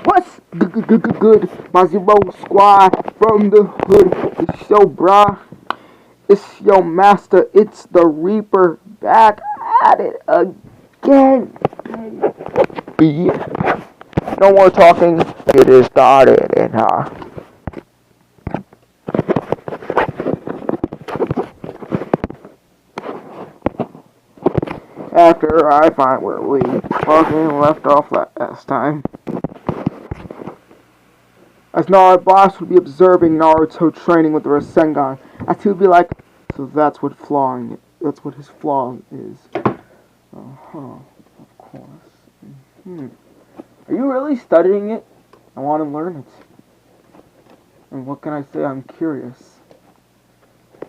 What's good? My Zero Squad from the hood. It's your brah. It's your master. It's the Reaper back at it again. Yeah. No more talking. It is started. And after I find where we fucking left off last time. As Naruto boss would be observing Naruto training with the Rasengan, as he would be like, so that's what his flaw is. Of course. Are you really studying it? I want to learn it. And what can I say? I'm curious.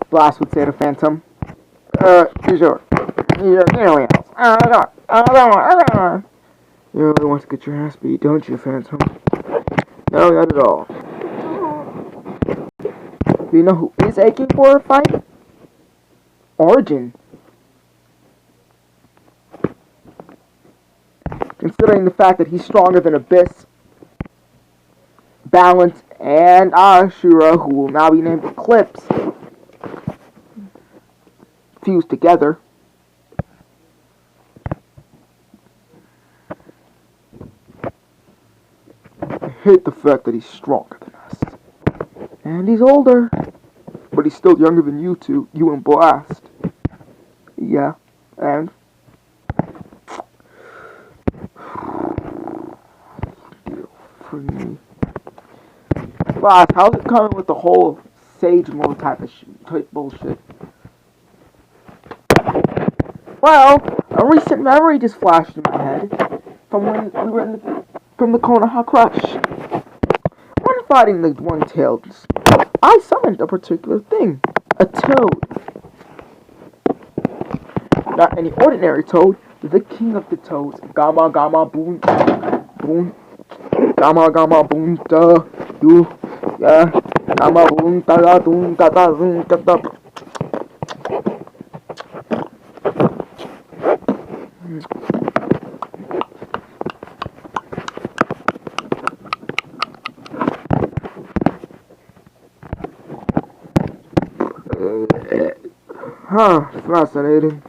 Blast would say to Phantom, sure. You really want to get your ass beat, don't you, Phantom? No, not at all. Do you know who is aching for a fight? Origin. Considering the fact that he's stronger than Abyss, Balance, and Ashura, who will now be named Eclipse, fused together. I hate the fact that he's stronger than us. And he's older. But he's still younger than you two, you and Blast. Yeah, and... Blast, how's it coming with the whole Sage mode type bullshit? Well, a recent memory just flashed in my head from when we were from the Konoha Crush. When fighting the one-tailed, I summoned a particular thing, a toad. Not any ordinary toad, the king of the toads. Gamma gamma boom, boom, gamma gamma boom da, you, yeah, gamma boom da da boom da da boom da da. Fascinating.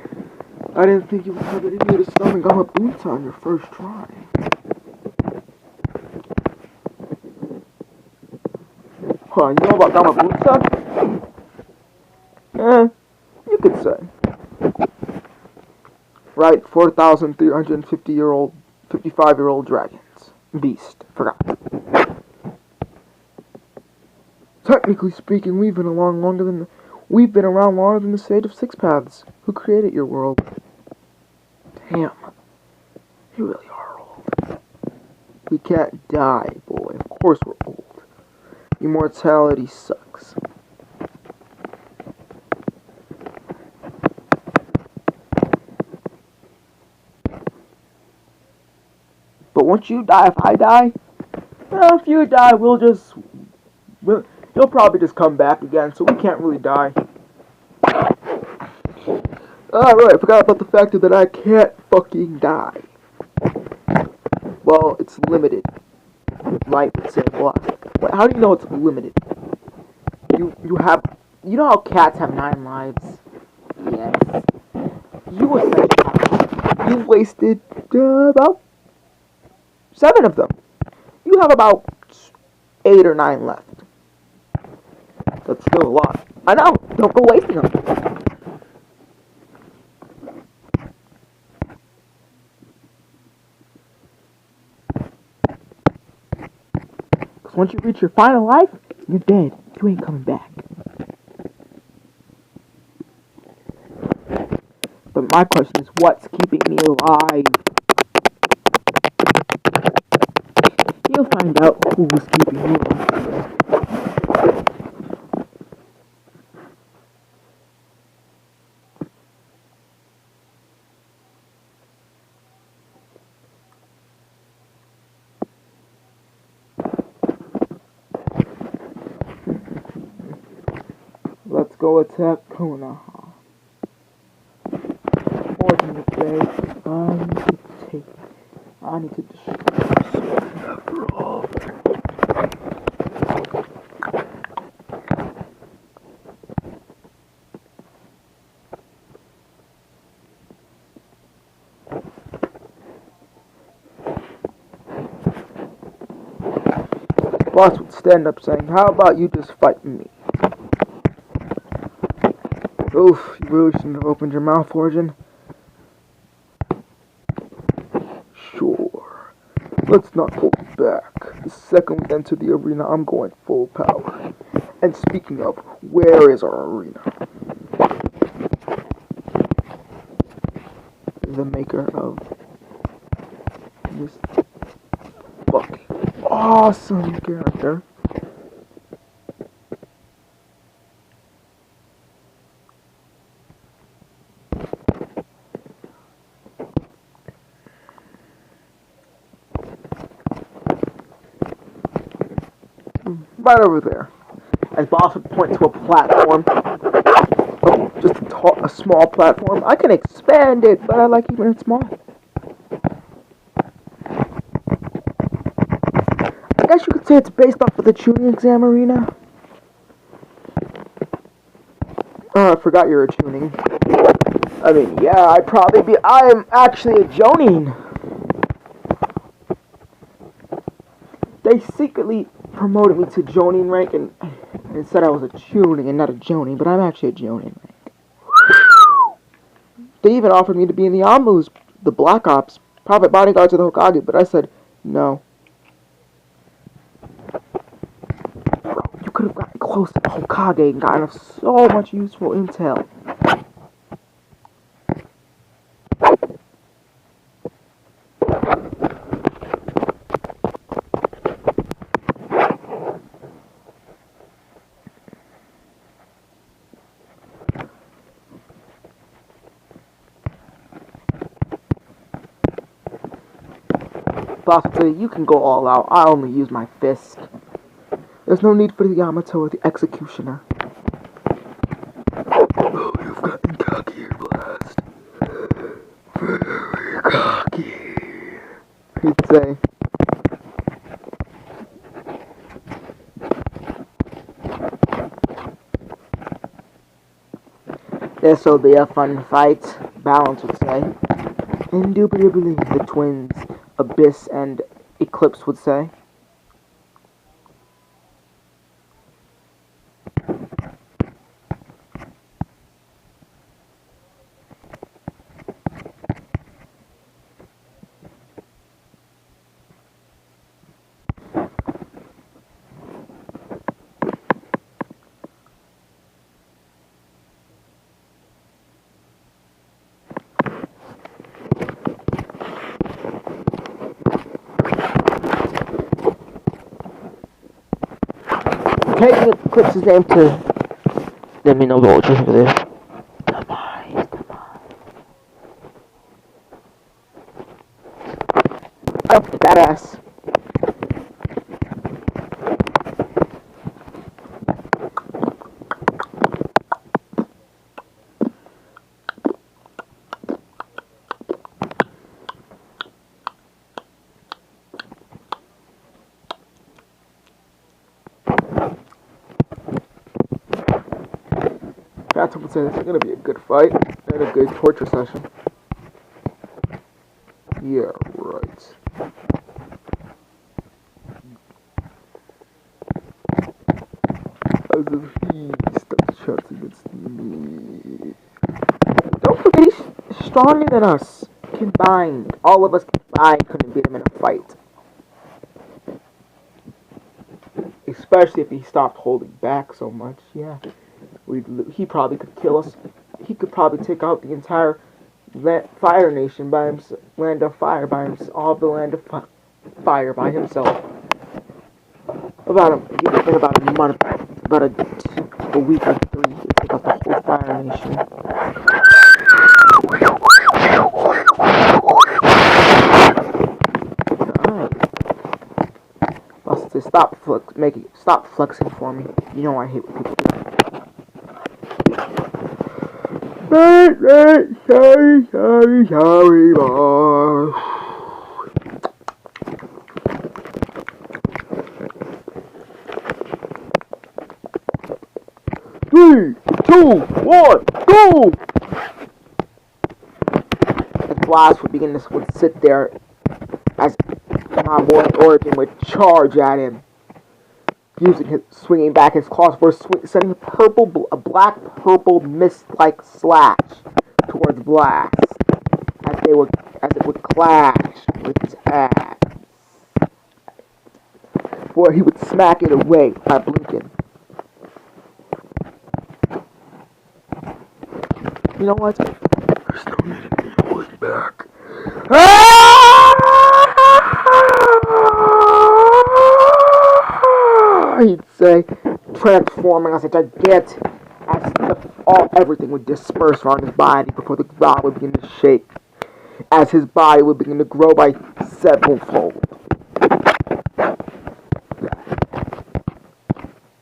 I didn't think you would have it in you to summon Gamma Boonta on your first try. Huh, you know about Gamma Boonta? You could say. Right, 55-year-old dragons. Beast. Forgot. Technically speaking, we've been around longer than the Sage of Six Paths. Who created your world? Damn. You really are old. We can't die, boy. Of course we're old. Immortality sucks. But once you die, if I die, if you die, you'll probably just come back again, so we can't really die. Right, I forgot about the fact that I can't fucking die. Well, it's limited. Life would say what? How do you know it's limited? You know how cats have 9 lives? Yes. You wasted about 7 of them. You have about 8 or 9 left. That's still a lot. I know. Don't go wasting them. Because once you reach your final life, you're dead. You ain't coming back. But my question is, what's keeping me alive? You'll find out who's keeping you alive. Let's go attack Konoha. More than the day, I need to destroy after all. Boss would stand up saying, how about you just fight me? Oof, you really shouldn't have opened your mouth, Origin. Sure. Let's not hold back. The second we enter the arena, I'm going full power. And speaking of, where is our arena? The maker of this fucking awesome character. Right over there. As Boss would point to a platform, just a small platform. I can expand it, but I like keeping it small. I guess you could say it's based off of the tuning exam arena. Oh, I forgot you're a tuning. I mean, yeah, I am actually a Jonin. They secretly promoted me to Jonin rank and said I was a tuning and not a Jonin, but I'm actually a Jonin rank. They even offered me to be in the Anmus, the Black Ops, private bodyguards of the Hokage, but I said no. Bro, you could have gotten close to the Hokage and gotten so much useful intel. Boss would say, you can go all out. I only use my fist. There's no need for the Yamato or the Executioner. Oh, you've gotten cocky, Blast. Very cocky. He'd say. This'll be a fun fight, Balance would say. Indubitably, the twins, Abyss and Eclipse would say. Taking Eclipse's name to let me know what for this. Demise. Oh, badass. Phantom would say this is gonna be a good fight and a good torture session. Yeah, right. As if he steps a chance against me. Don't forget he's stronger than us. Combined. All of us combined couldn't beat him in a fight. Especially if he stopped holding back so much, yeah. He probably could kill us. He could probably take out the entire Fire Nation by himself, Land of Fire by himself, all of the Land of Fire by himself. About a month, about a week or 3 to take out the whole Fire Nation. Alright. I'll say stop flexing for me. You know I hate when people do that. Sorry, boss. 3, 2, 1, go! And Blast would sit there as my boy Origin would charge at him. swinging back his claws for sending a black-purple mist-like slash towards Blast, as it would clash with his axe, for he would smack it away by blinking. You know what? There's no need in me holding back. He'd say, transforming as a gigantic, everything would disperse around his body before the ground would begin to shake, as his body would begin to grow by sevenfold.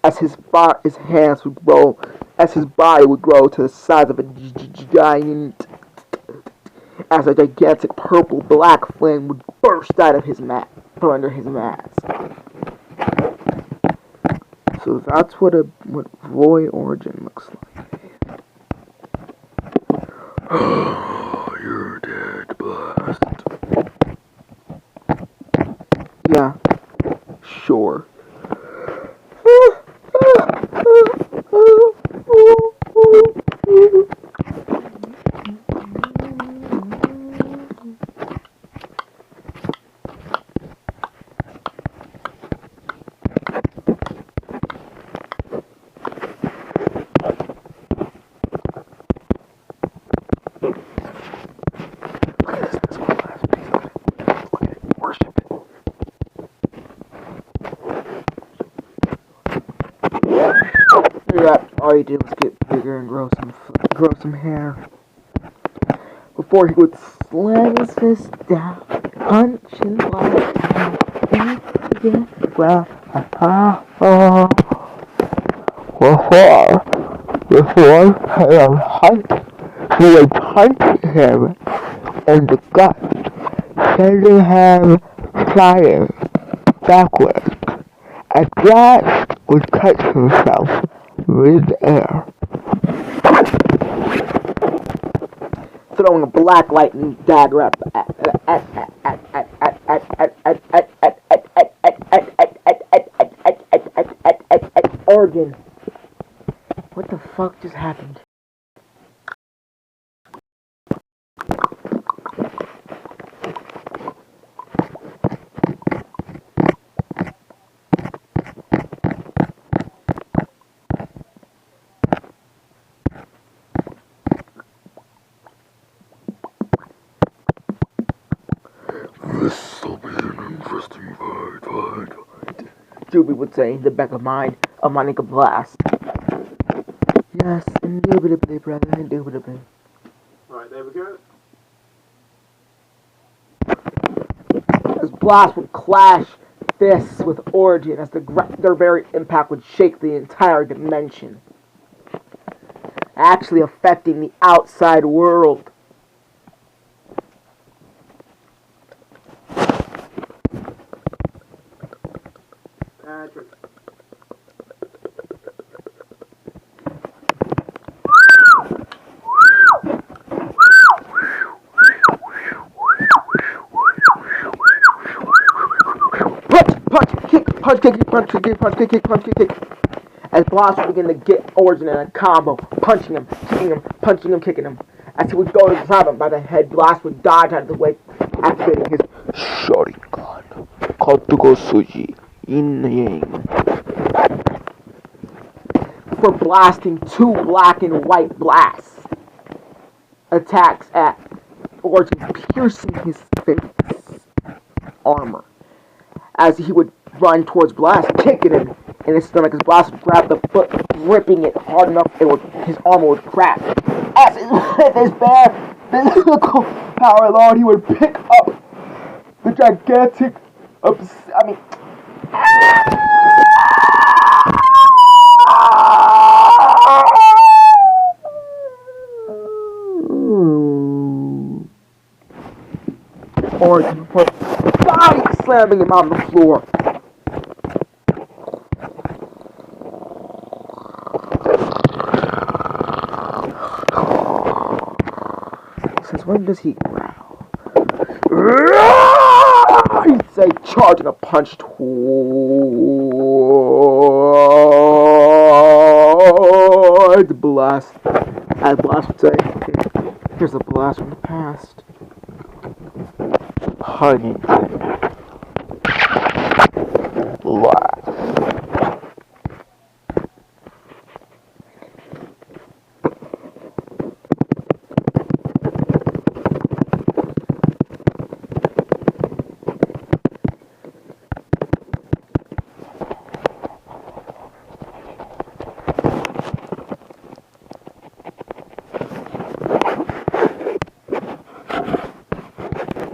As his hands would grow, as his body would grow to the size of a giant, as a gigantic purple-black flame would burst out of from under his mask. So that's what Roy Origin looks like. Oh, you're dead, Blast. Yeah, sure. All you did was get bigger and grow some hair. Before he would slam his fist down, punch his life down, he would punch him in the gut, sending him flying backwards. At last would catch himself mid-air, throwing a black lightning dagger at Origin. What the fuck just happened? This'll be an interesting fight. Juby would say in the back of Monica Blast. Yes, indubitably, brother, indubitably. Alright, there we go. As Blast would clash fists with Origin as their very impact would shake the entire dimension, actually affecting the outside world. Patrick. Punch, kick. As Blast would begin to get Origin in a combo, punching him, kicking him. As he would go to grab him by the head, Blast would dodge out of the way, activating his Sharingan, Kotugo Suji, Yin-Yang, for blasting two black and white blasts. Attacks at Origin, piercing his face armor. As he would run towards Blast, kicking him in his stomach, as Blast would grab the foot, gripping it hard enough, his armor would crack. As with his bare physical power alone, he would pick up the gigantic, Origin for body slamming him on the floor. Since when does he growl? He'd say, charging a punch towards inspired the blast. As Blast would say, here's a blast from the past. Huntington. Blast.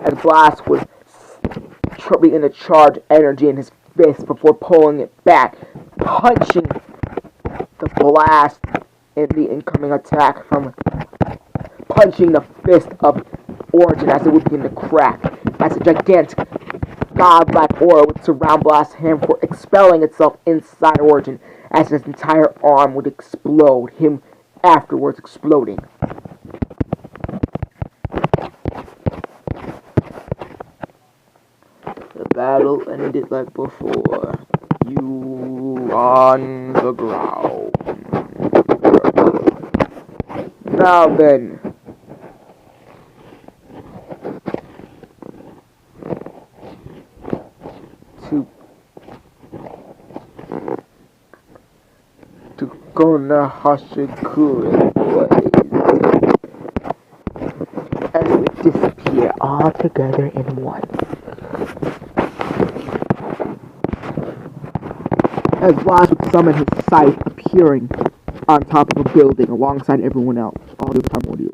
As Blast was begin to charge energy in his fist before pulling it back, punching the blast in the incoming attack from punching the fist of Origin as it would begin to crack, as a gigantic godlike aura would surround Blast's hand for expelling itself inside Origin, as his entire arm would explode, him afterwards exploding. The battle ended like before. You on the ground. Now then. To Gona Hashikure as we disappear all together in one. As Blast would summon his sight, appearing on top of a building alongside everyone else, all the primordials.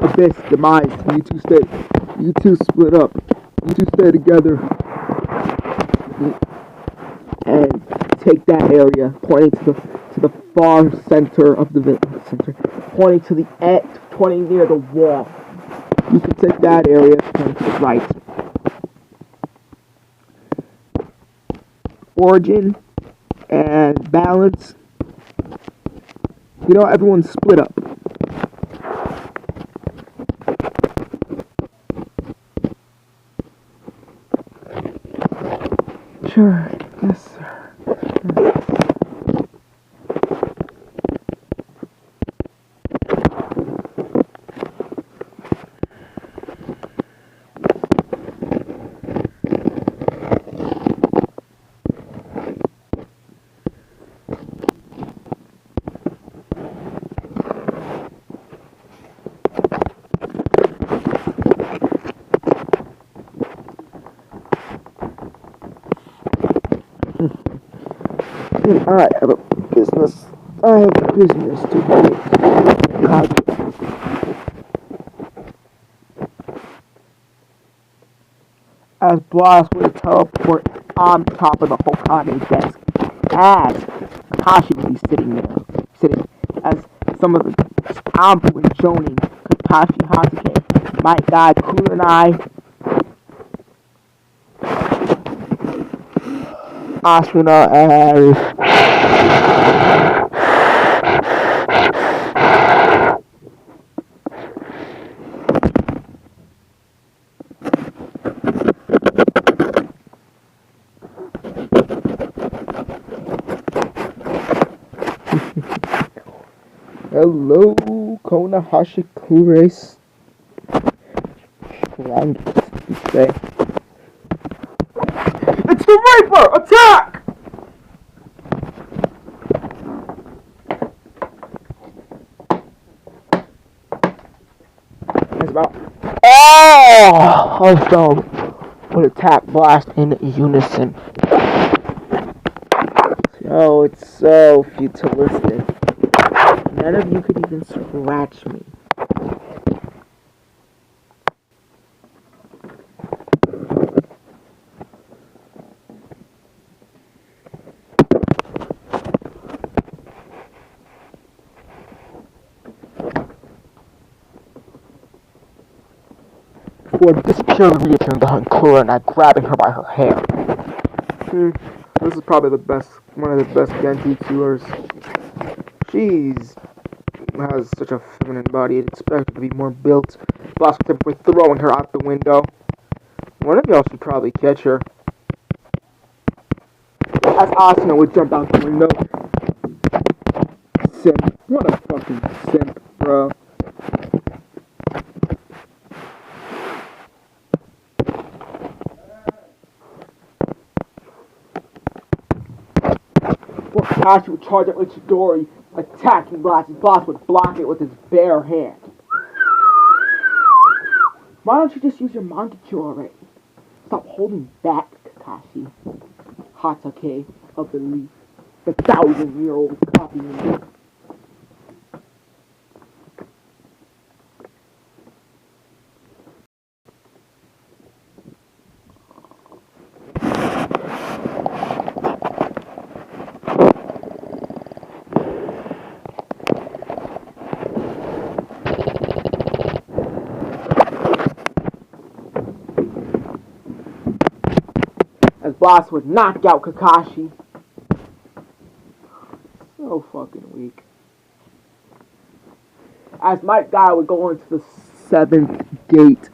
Abyss, demise, you two split up, you two stay together, and take that area, pointing to the far center of the center, pointing to the end, pointing near the wall. You can take that area, pointing to the right. Origin and Balance. You know, everyone's split up. Sure, yes, sir. I have a business. I have business to do. God. As Blast would teleport on top of the Hokage desk, as Kakashi would be sitting, as some of the Ampu and Jonin, Kakashi Hatake, my God, Kurenai, Asuna, and hello, Konohashikure. You say. It's the Reaper! Attack! It's about all of them would attack Blast in unison. Oh, it's so futuristic. None of you could even scratch me. Before disappearing, reappearing behind Kura and I grabbing her by her hair. This is probably one of the best Genjutsuers. She's has such a feminine body, you'd expect her to be more built. Blast was throwing her out the window. One of y'all should probably catch her. As Asuna would jump out the window. Simp. What a fucking simp, bro. Before Kakashi would charge up with Chidori, attacking Blast, his boss would block it with his bare hand. Why don't you just use your Mangekyo already? Stop holding back, Kakashi. Hatake of the Leaf. The 1,000-year-old copy. As Boss would knock out Kakashi. So fucking weak. As Might Guy would go into the 7th gate.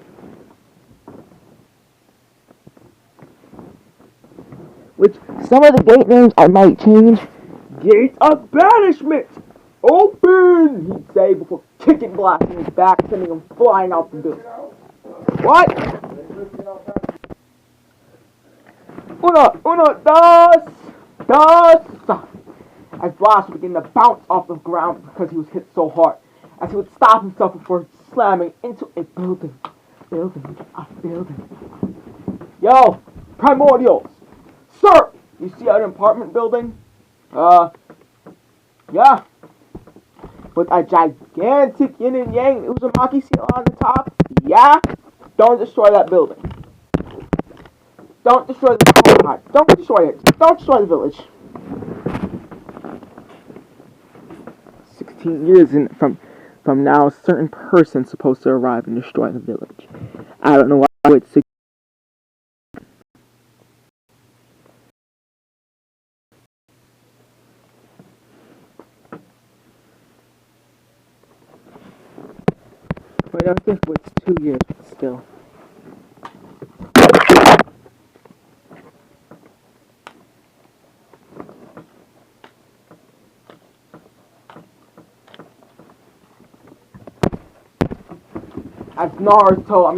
Which, some of the gate names I might change. Gate of Banishment! Open! He'd say before kicking Blast in his back, sending him flying out the building. What? Uno, dos! As Blast would begin to bounce off the ground because he was hit so hard. As he would stop himself before slamming into a building. A building. Yo, Primordials! Sir! You see an apartment building? Yeah. With a gigantic yin and yang Uzumaki seal on the top? Yeah. Don't destroy that building. Don't destroy the car. Don't destroy it. Don't destroy the village. 16 years from now, a certain person's supposed to arrive and destroy the village. I don't know why it's 16. Wait, I think it's 2 years, but still. As Naruto,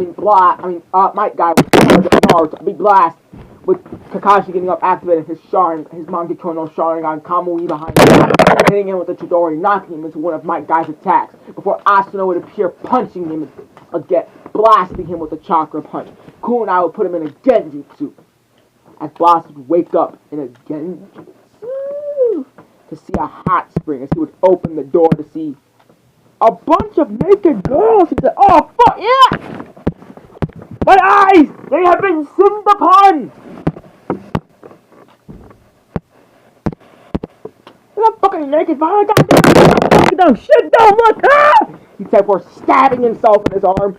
Might Guy was charged up Naruto, Blast, with Kakashi getting up, activating his Mangekyo no Sharingan, Kamui behind him, hitting him with the Chidori, knocking him into one of Might Guy's attacks, before Asuna would appear punching him again, blasting him with a chakra punch. Kunai would put him in a Genjutsu, as Blast would wake up in a Genjutsu, to see a hot spring, as he would open the door to see a bunch of naked girls. He said, "Oh fuck yeah! My eyes! They have been sinned upon! They're not fucking naked, but I got down! Shit, don't look! Ah!" He said, "For stabbing himself in his arm.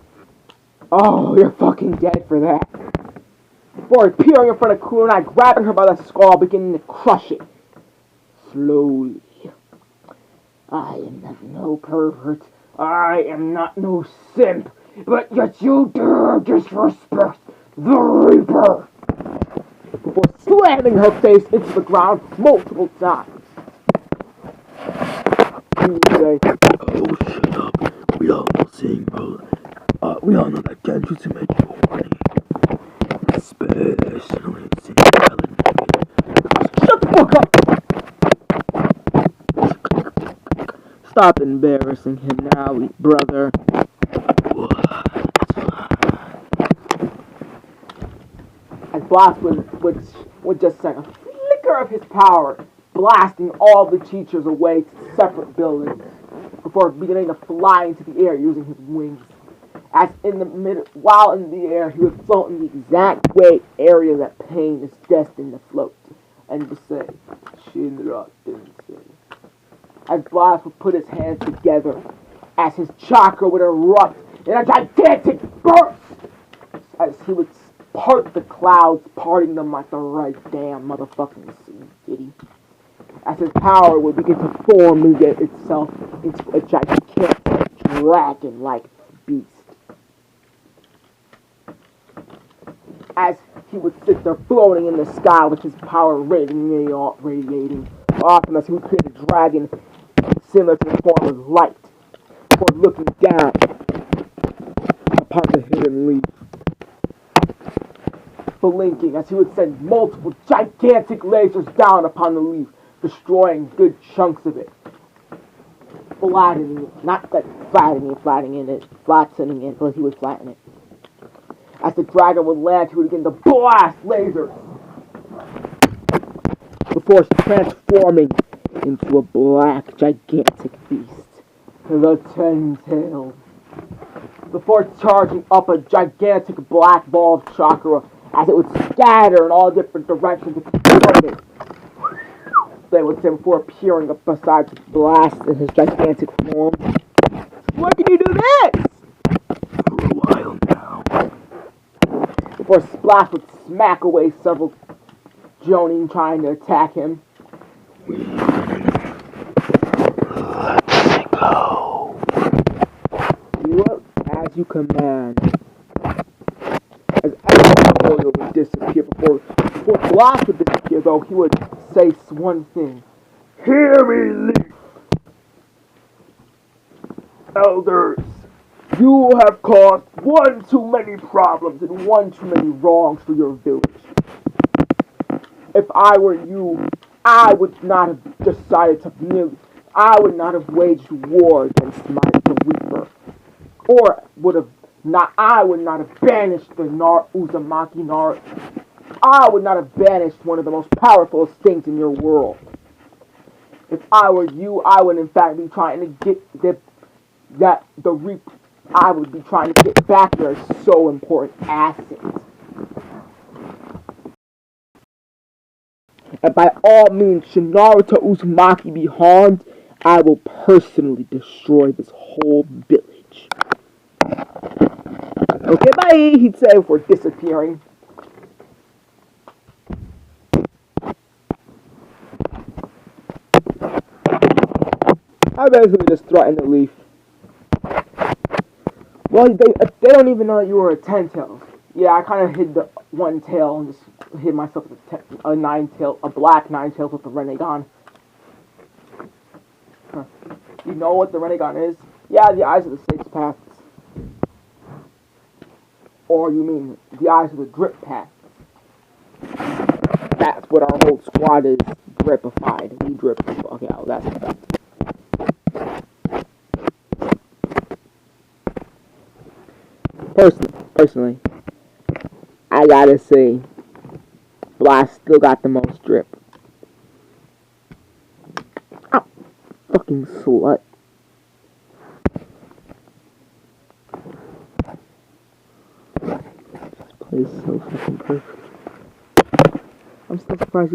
Oh, you're fucking dead for that." Before appearing in front of Kunai, grabbing her by the skull, beginning to crush it. Slowly. I am not no pervert. I am not no simp. But yet you dare disrespect the Reaper. Before slamming her face into the ground multiple times. You say, "Oh, shut up. We all know saying, bro. We all know that Genjutsu make you horny. Especially saying shut the fuck up! Stop embarrassing him now, brother." As Blast would just send a flicker of his power, blasting all the teachers away to separate buildings, before beginning to fly into the air using his wings. While in the air, he would float in the exact area that Pain is destined to float, and to say, "Shinra Tensei." As Blast would put his hands together, as his chakra would erupt in a gigantic burst, as he would part the clouds, parting them like the right damn motherfucking sea, giddy. As his power would begin to form itself into a gigantic dragon-like beast. as he would sit there floating in the sky with his power radiating off him, as he would create a dragon similar to the form of light, before looking down upon the hidden leaf, blinking as he would send multiple gigantic lasers down upon the leaf, destroying good chunks of it, flattening it, not that flattening it, but he would flatten it. As the dragon would land, he would begin to blast lasers before transforming into a black, gigantic beast, the Ten Tails. Before charging up a gigantic black ball of chakra, as it would scatter in all different directions, exploding. They would say before appearing up beside the blast in his gigantic form. Why can you do this? For a while now. Before Splash would smack away several Jonin trying to attack him. Let's go. Look as you command. As every would disappear before Blast would disappear, though, he would say one thing. Hear me, Leaf. Elders, you have caused one too many problems and one too many wrongs for your village. If I were you, I would not have decided to I would not have waged war against the Reaper. Or I would not have banished the Uzumaki Naruto. I would not have banished one of the most powerful things in your world. If I were you, I would in fact be trying to get the Reaper. I would be trying to get back their so important assets. And by all means, should Naruto Uzumaki be harmed, I will personally destroy this whole village. Okay, bye, he'd say before disappearing. I basically just threatened the Leaf. Well, they don't even know that you were a 10 tails. Yeah, I kind of hid the one tail and just hid myself with a black 9 tails with the Renegon. Huh. You know what the Renegon is? Yeah, the eyes of the 6 paths. Or you mean the eyes of the drip paths. That's what our whole squad is dripified. We drip the fuck out. That's the fact. Personally, I gotta say, Blast still got the most drip. Ow, fucking slut. This play is so fucking perfect. I'm still surprised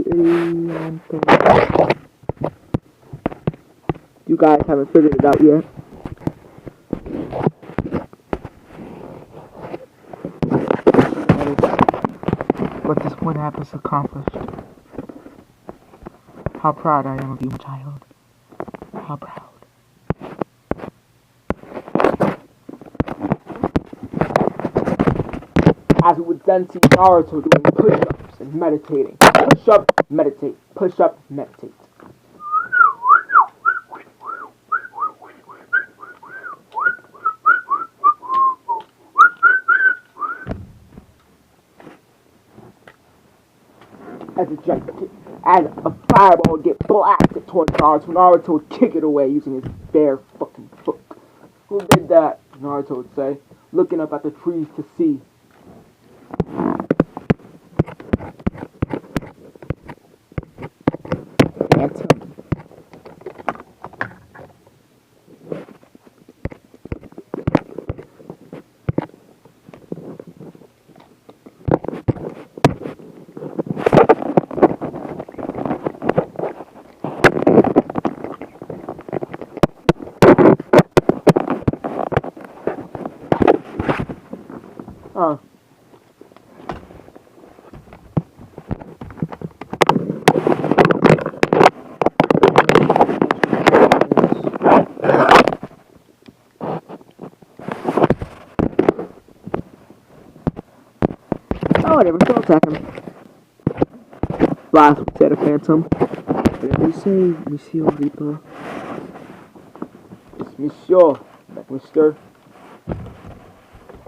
you guys haven't figured it out yet. But this one app is accomplished. How proud I am of you, my child. How proud. As we would then see Naruto doing push-ups and meditating. Push-up, meditate. Push-up, meditate. As a fireball would get blasted towards Naruto would kick it away using his bare fucking foot. Who did that? Naruto would say, looking up at the trees to see. Can't tell me. whatever, still attack him. Blast would say to Phantom. Whatever you say, Monsieur Reaper. It's Monsieur, like Mister.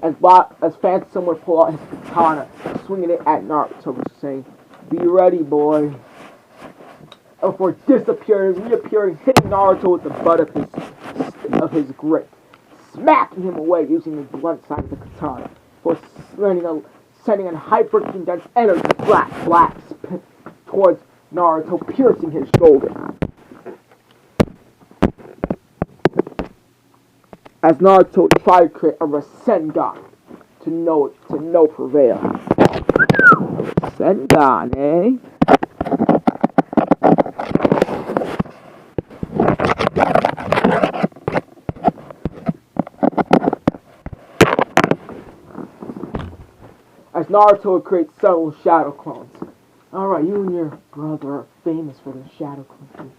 As Phantom would pull out his katana, swinging it at Naruto, saying, "Be ready, boy." And before disappearing, reappearing, hitting Naruto with the butt of his grip, smacking him away using the blunt side of the katana, for sending a hyper-condensed energy blast towards Naruto, piercing his shoulder. As Naruto tried to create a Rasengan to no prevail. Rasengan, eh? As Naruto would create several shadow clones. Alright, you and your brother are famous for the shadow clones.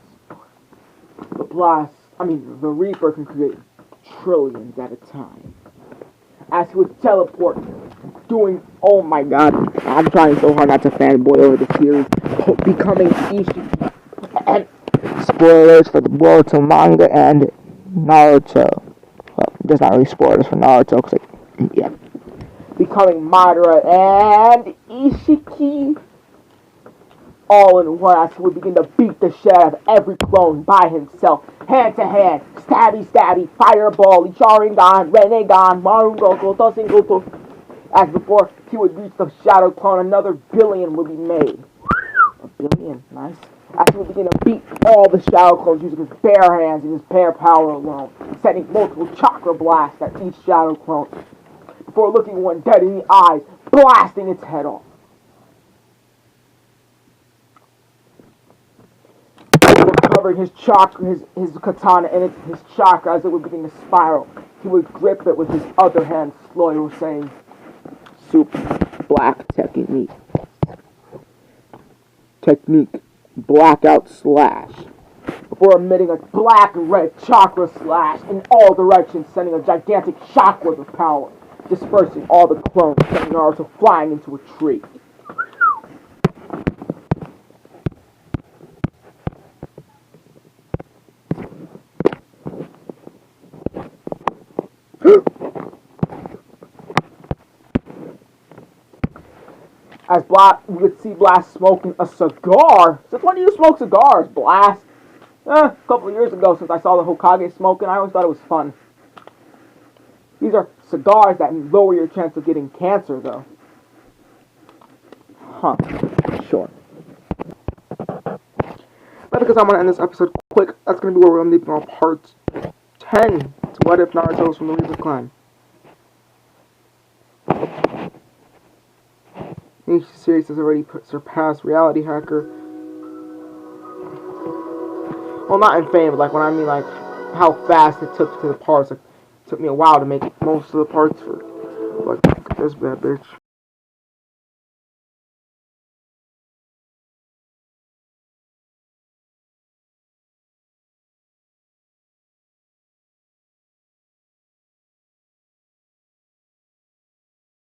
The Reaper can create trillions at a time. As he would teleport, oh my god, I'm trying so hard not to fanboy over the series, becoming Ishiki. And spoilers for the Boruto manga and Naruto. Well, there's not really spoilers for Naruto, yeah. Becoming Madara and Ishiki all in one, as he would begin to beat the shit out of every clone by himself, hand to hand, stabby, fireball, Sharingan, Renegan, Marugoto, Tosengoto. As before he would reach the shadow clone, another billion would be made. A billion, nice. As he would begin to beat all the shadow clones using his bare hands and his bare power alone, sending multiple chakra blasts at each shadow clone, before looking one dead in the eyes, blasting its head off. Covering his chakra, his katana, and his chakra as it would begin to spiral. He would grip it with his other hand, slowly saying, "Super black technique. Blackout slash." Before emitting a black and red chakra slash in all directions, sending a gigantic shockwave of power, dispersing all the clones, sending Naruto flying into a tree. As we would see Blast smoking a cigar. Since when do you smoke cigars, Blast? A couple of years ago, since I saw the Hokage smoking, I always thought it was fun. These are cigars that lower your chance of getting cancer, though. Huh. Sure. But because I'm going to end this episode quick, that's going to be where we're leaving on part 10 to What If Naruto's from the Reaper Clan. Each series has already surpassed Reality Hacker. Well, not in fame, but like when I mean like how fast it took to the parts. Like, it took me a while to make most of the parts for like this bad bitch.